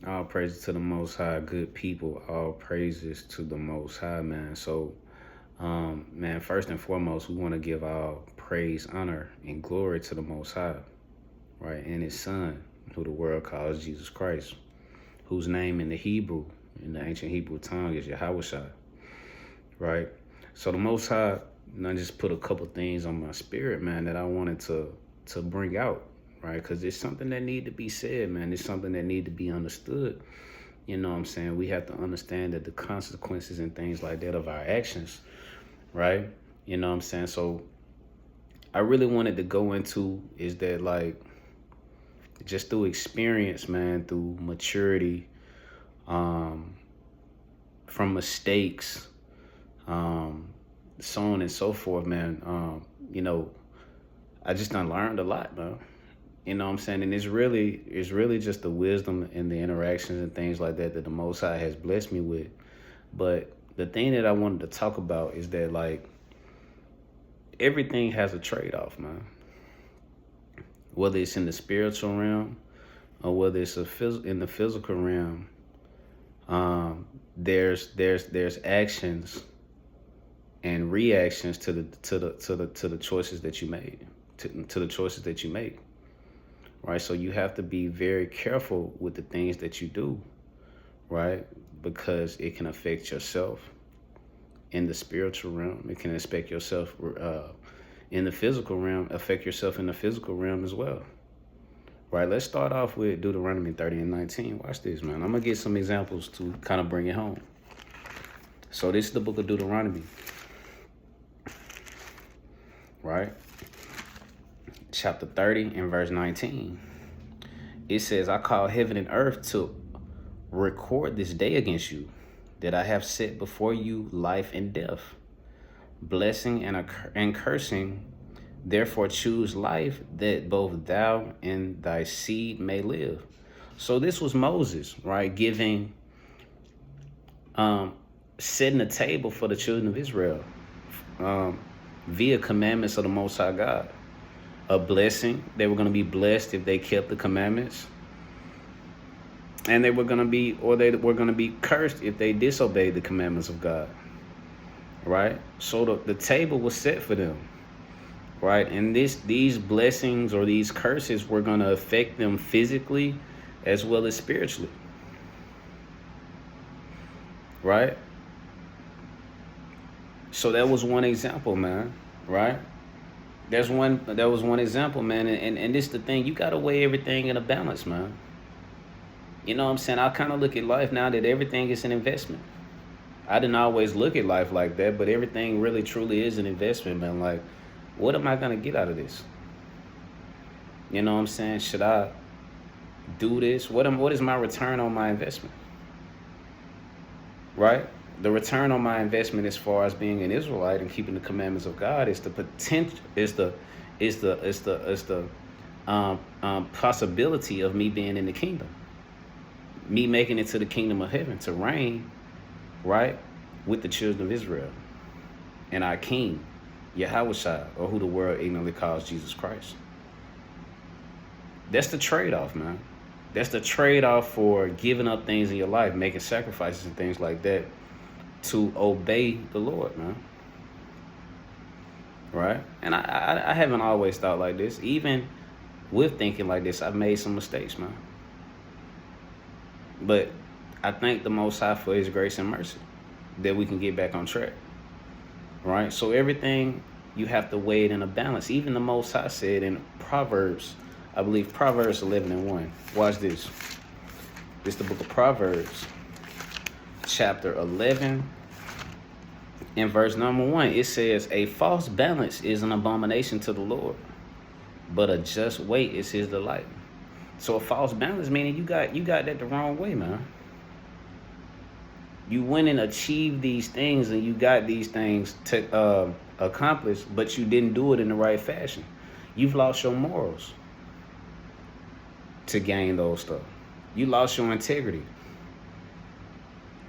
All praises to the Most High, good people. All praises to the Most High, man. So, man, first and foremost, we want to give all praise, honor, and glory to the Most High, right? And His Son, who the world calls Jesus Christ, whose name in the Hebrew, in the ancient Hebrew tongue, is Yahweh, right? So the Most High, I just put a couple things on my spirit, man, that I wanted to bring out, right? Because it's something that need to be said, man. It's something that need to be understood. You know what I'm saying? We have to understand that the consequences and things like that of our actions, right? You know what I'm saying? So I really wanted to go into is that like just through experience, man, through maturity, um, from mistakes, um, so on and so forth, man. You know, I just done learned a lot, man. You know what I'm saying? And it's really just the wisdom and the interactions and things like that that the Most High has blessed me with. But the thing that I wanted to talk about is that like everything has a trade-off, man. Whether it's in the spiritual realm or whether it's in the physical realm, there's actions and reactions to the choices that you made, to the choices that you make. Right? So you have to be very careful with the things that you do, right? Because it can affect yourself in the spiritual realm. It can affect yourself in the physical realm, affect yourself in the physical realm as well. Right? Let's start off with Deuteronomy 30 and 19. Watch this, man. I'm going to get some examples to kind of bring it home. So this is the book of Deuteronomy, right? Chapter 30 and verse 19. It says, I call heaven and earth to record this day against you, that I have set before you life and death, blessing and cursing. Therefore choose life, that both thou and thy seed may live. So this was Moses, right, giving, setting a table for the children of Israel, via commandments of the Most High God. A blessing. They were going to be blessed if they kept the commandments. And they were going to be cursed if they disobeyed the commandments of God. Right? So the table was set for them. Right? And these blessings or these curses were going to affect them physically as well as spiritually. Right? So that was one example, man. Right? That was one example, man. And this the thing, you gotta weigh everything in a balance, man. You know what I'm saying? I kind of look at life now that everything is an investment. I didn't always look at life like that, but everything really truly is an investment, man. Like, what am I gonna get out of this? You know what I'm saying? Should I do this? What is my return on my investment? Right? The return on my investment as far as being an Israelite and keeping the commandments of God is the potential, is the possibility of me being in the kingdom, me making it to the kingdom of heaven to reign, right, with the children of Israel and our King, Yahweh, or who the world ignorantly calls Jesus Christ. That's the trade-off, man. That's the trade-off for giving up things in your life, making sacrifices and things like that, to obey the Lord, man. Right? And I haven't always thought like this. Even with thinking like this, I've made some mistakes, man. But I thank the Most High for His grace and mercy that we can get back on track. Right? So everything, you have to weigh it in a balance. Even the Most High said in Proverbs, I believe Proverbs 11 and 1. Watch this. This is the book of Proverbs, chapter 11 and verse number 1. It says, a false balance is an abomination to the Lord, but a just weight is His delight. So a false balance meaning you got that the wrong way, man. You went and achieved these things and you got these things to accomplish, but you didn't do it in the right fashion. You've lost your morals to gain those stuff. You lost your integrity.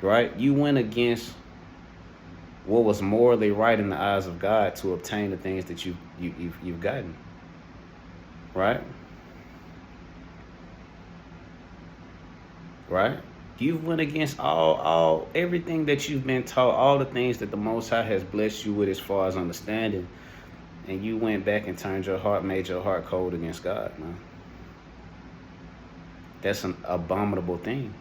Right? You went against what was morally right in the eyes of God to obtain the things that you've gotten. Right? right? You've went against everything that you've been taught, all the things that the Most High has blessed you with as far as understanding, and you went back and turned your heart, made your heart cold against God, man. That's an abominable thing.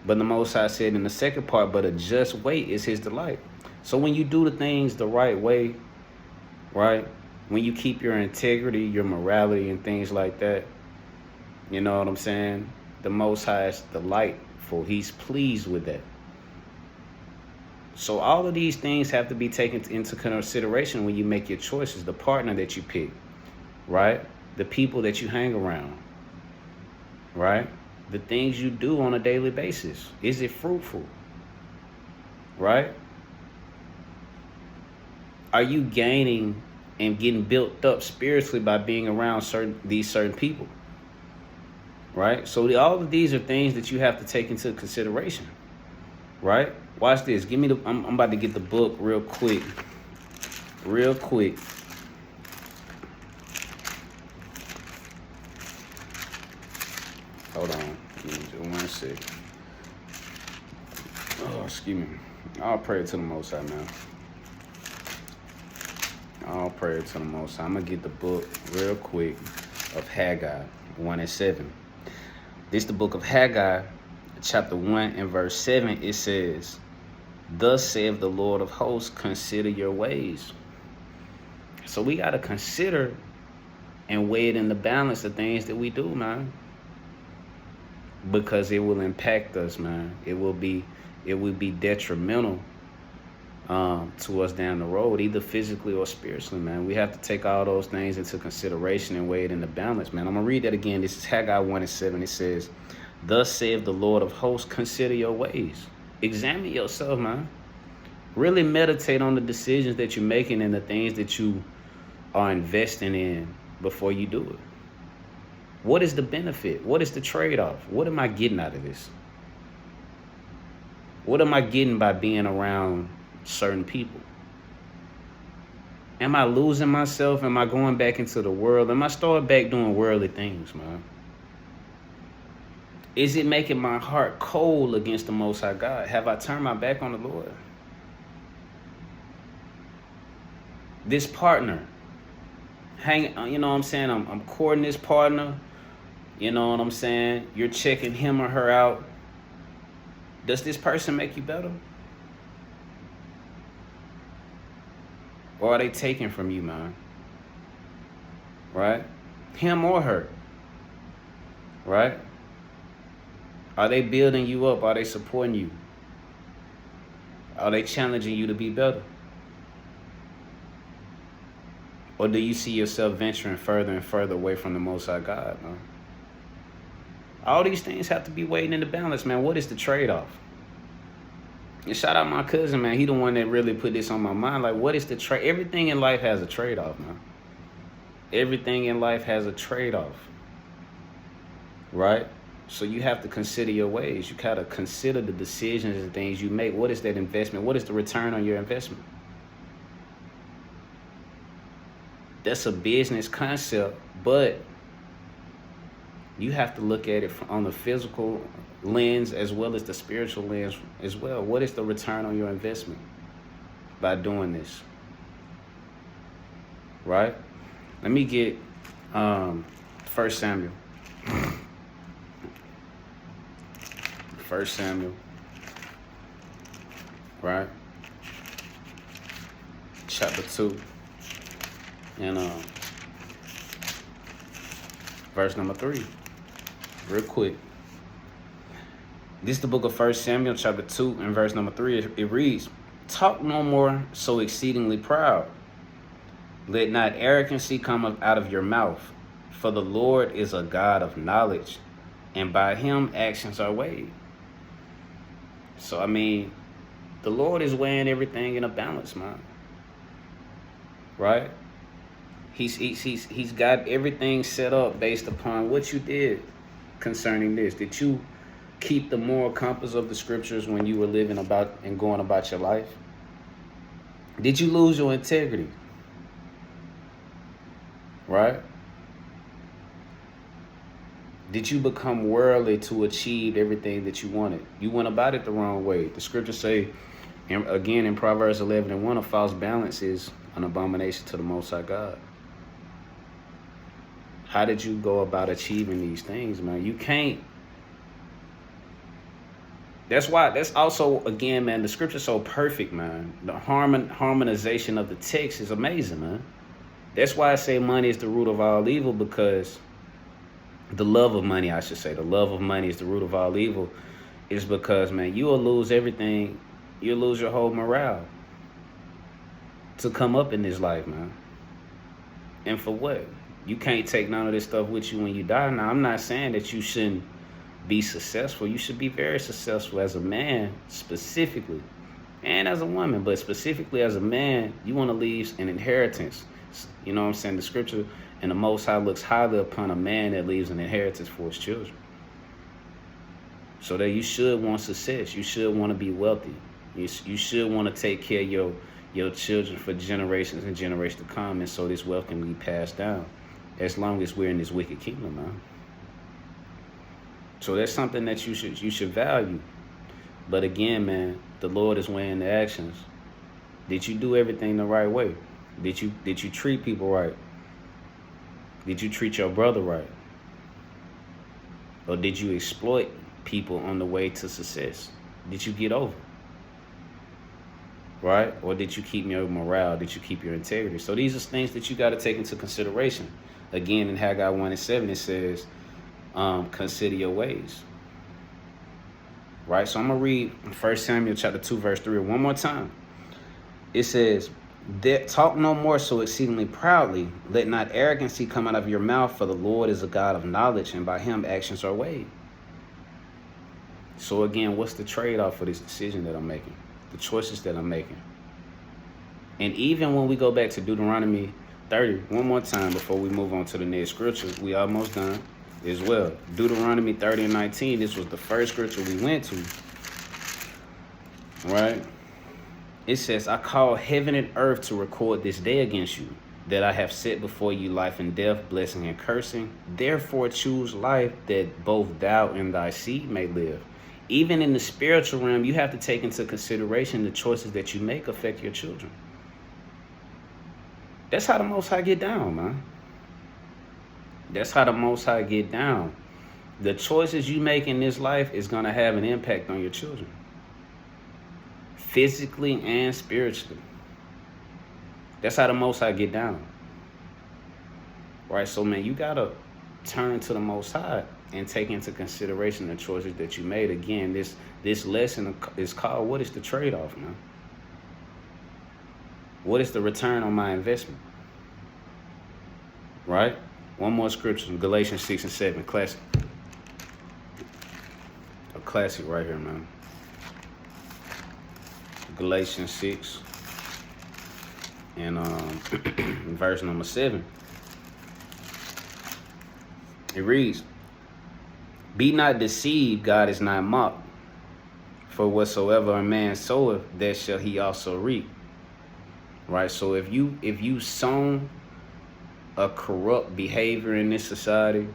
But the Most High said in the second part, but a just weight is his delight. So when you do the things the right way, right? When you keep your integrity, your morality, and things like that, you know what I'm saying? The Most High is delightful. He's pleased with that. So all of these things have to be taken into consideration when you make your choices. The partner that you pick, right? The people that you hang around, right? The things you do on a daily basis. Is it fruitful? Right? Are you gaining and getting built up spiritually by being around these certain people? Right? So all of these are things that you have to take into consideration. Right? Watch this. Give me I'm about to get the book real quick. Real quick. Hold on. Just 1 second. Oh, excuse me. I'll pray to the Most High, man. I'll pray to the Most High. I'm going to get the book real quick of Haggai 1:7. This is the book of Haggai, chapter 1 and verse 7. It says, "Thus saith the Lord of hosts, consider your ways." So we got to consider and weigh it in the balance of things that we do, man. Because it will impact us, man. It will be detrimental to us down the road, either physically or spiritually, man. We have to take all those things into consideration and weigh it in the balance, man. I'm going to read that again. This is Haggai 1:7. It says, "Thus saith the Lord of hosts, consider your ways." Examine yourself, man. Really meditate on the decisions that you're making and the things that you are investing in before you do it. What is the benefit? What is the trade-off? What am I getting out of this? What am I getting by being around certain people? Am I losing myself? Am I going back into the world? Am I starting back doing worldly things, man? Is it making my heart cold against the Most High God? Have I turned my back on the Lord? This partner, you know what I'm saying? I'm courting this partner. You know what I'm saying? You're checking him or her out. Does this person make you better? Or are they taking from you, man? Right? Him or her. Right? Are they building you up? Are they supporting you? Are they challenging you to be better? Or do you see yourself venturing further and further away from the Most High God, man? All these things have to be weighed in the balance, man. What is the trade-off? And shout out my cousin, man. He the one that really put this on my mind. Like, what is the trade? Everything in life has a trade-off, man. Everything in life has a trade-off. Right? So you have to consider your ways. You gotta consider the decisions and things you make. What is that investment? What is the return on your investment? That's a business concept, but you have to look at it on the physical lens as well as the spiritual lens as well. What is the return on your investment by doing this? Right? Let me get 1 Samuel. 1 Samuel. Right? Chapter 2. And verse number 3. Real quick. This is the book of 1 Samuel, chapter 2, and verse number 3. It reads, "Talk no more so exceedingly proud. Let not arrogancy come out of your mouth. For the Lord is a God of knowledge, and by him actions are weighed." So, I mean, the Lord is weighing everything in a balance, man. Right? He's got everything set up based upon what you did concerning this. Did you keep the moral compass of the scriptures when you were living about and going about your life? Did you lose your integrity? Right? Did you become worldly to achieve everything that you wanted? You went about it the wrong way. The scriptures say, and again in Proverbs 11:1, a false balance is an abomination to the Most High God. How did you go about achieving these things, man? You can't. That's why, that's also, again, man, the scripture's so perfect, man. The harmonization of the text is amazing, man. That's why I say money is the root of all evil, because the love of money, I should say, the love of money is the root of all evil, is because, man, you will lose everything. You'll lose your whole morale to come up in this life, man. And for what? You can't take none of this stuff with you when you die. Now, I'm not saying that you shouldn't be successful. You should be very successful as a man, specifically, and as a woman, but specifically as a man, you want to leave an inheritance. You know what I'm saying? The scripture, and the Most High looks highly upon a man that leaves an inheritance for his children. So that you should want success. You should want to be wealthy. You should want to take care of your children for generations and generations to come, and so this wealth can be passed down as long as we're in this wicked kingdom, man. So that's something that you should value. But again, man, the Lord is weighing the actions. Did you do everything the right way? Did you treat people right? Did you treat your brother right? Or did you exploit people on the way to success? Did you get over? Right? Or did you keep your morale? Did you keep your integrity? So these are things that you got to take into consideration. Again, in Haggai 1:7, it says, consider your ways. Right? So I'm going to read 1 Samuel chapter 2, verse 3 one more time. It says, talk no more so exceedingly proudly. Let not arrogancy come out of your mouth, for the Lord is a God of knowledge, and by him actions are weighed. So again, what's the trade-off for this decision that I'm making? The choices that I'm making. And even when we go back to Deuteronomy 30, one more time before we move on to the next scripture, we almost done as well. Deuteronomy 30:19, this was the first scripture we went to. Right? It says, I call heaven and earth to record this day against you, that I have set before you life and death, blessing and cursing. Therefore choose life, that both thou and thy seed may live. Even in the spiritual realm, you have to take into consideration the choices that you make affect your children. That's how the Most High get down, man. That's how the Most High get down. The choices you make in this life is going to have an impact on your children, physically and spiritually. That's how the Most High get down. Right? So, man, you got to turn to the Most High and take into consideration the choices that you made. Again, this lesson is called, what is the trade-off, man? What is the return on my investment? Right? One more scripture, Galatians 6:7, classic. A classic right here, man. Galatians 6 and verse number 7. It reads, be not deceived, God is not mocked. For whatsoever a man soweth, that shall he also reap. Right? So if you sown a corrupt behavior in this society,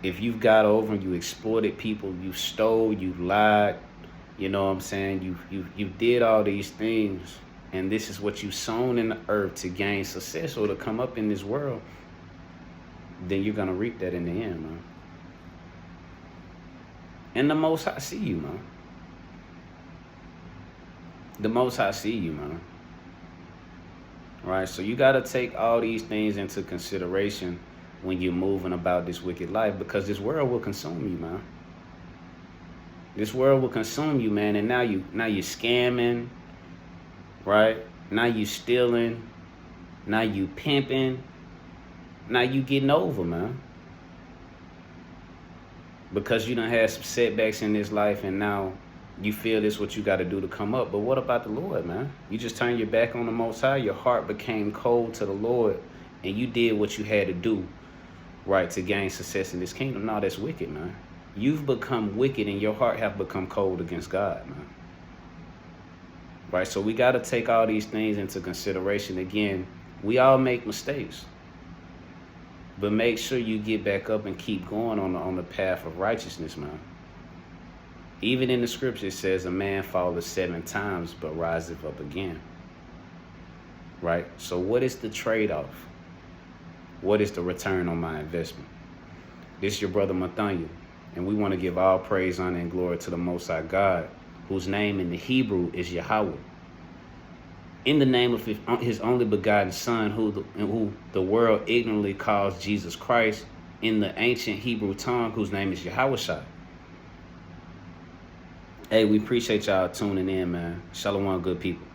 if you've got over and you exploited people, you stole, you lied, you know what I'm saying, you did all these things, and this is what you sown in the earth to gain success or to come up in this world, then you're gonna reap that in the end, man. And the Most High see you, man. The Most High see you, man. Right? So you got to take all these things into consideration when you're moving about this wicked life, because this world will consume you, man. This world will consume you, man. And now you're scamming, right? Now you stealing. Now you pimping. Now you getting over, man. Because you done had some setbacks in this life, and now you feel this what you got to do to come up. But what about the Lord, man? You just turned your back on the Most High. Your heart became cold to the Lord, and you did what you had to do, right, to gain success in this kingdom. No, that's wicked, man. You've become wicked, and your heart have become cold against God, man. Right? So we got to take all these things into consideration. Again, we all make mistakes. But make sure you get back up and keep going on the path of righteousness, man. Even in the scripture, it says a man falleth 7 times, but riseth up again. Right? So what is the trade-off? What is the return on my investment? This is your brother Nathaniel, and we want to give all praise, honor, and glory to the Most High God, whose name in the Hebrew is Yahweh. In the name of his only begotten Son, who the world ignorantly calls Jesus Christ, in the ancient Hebrew tongue, whose name is Yahushua. Hey, we appreciate y'all tuning in, man. Shalom, good people.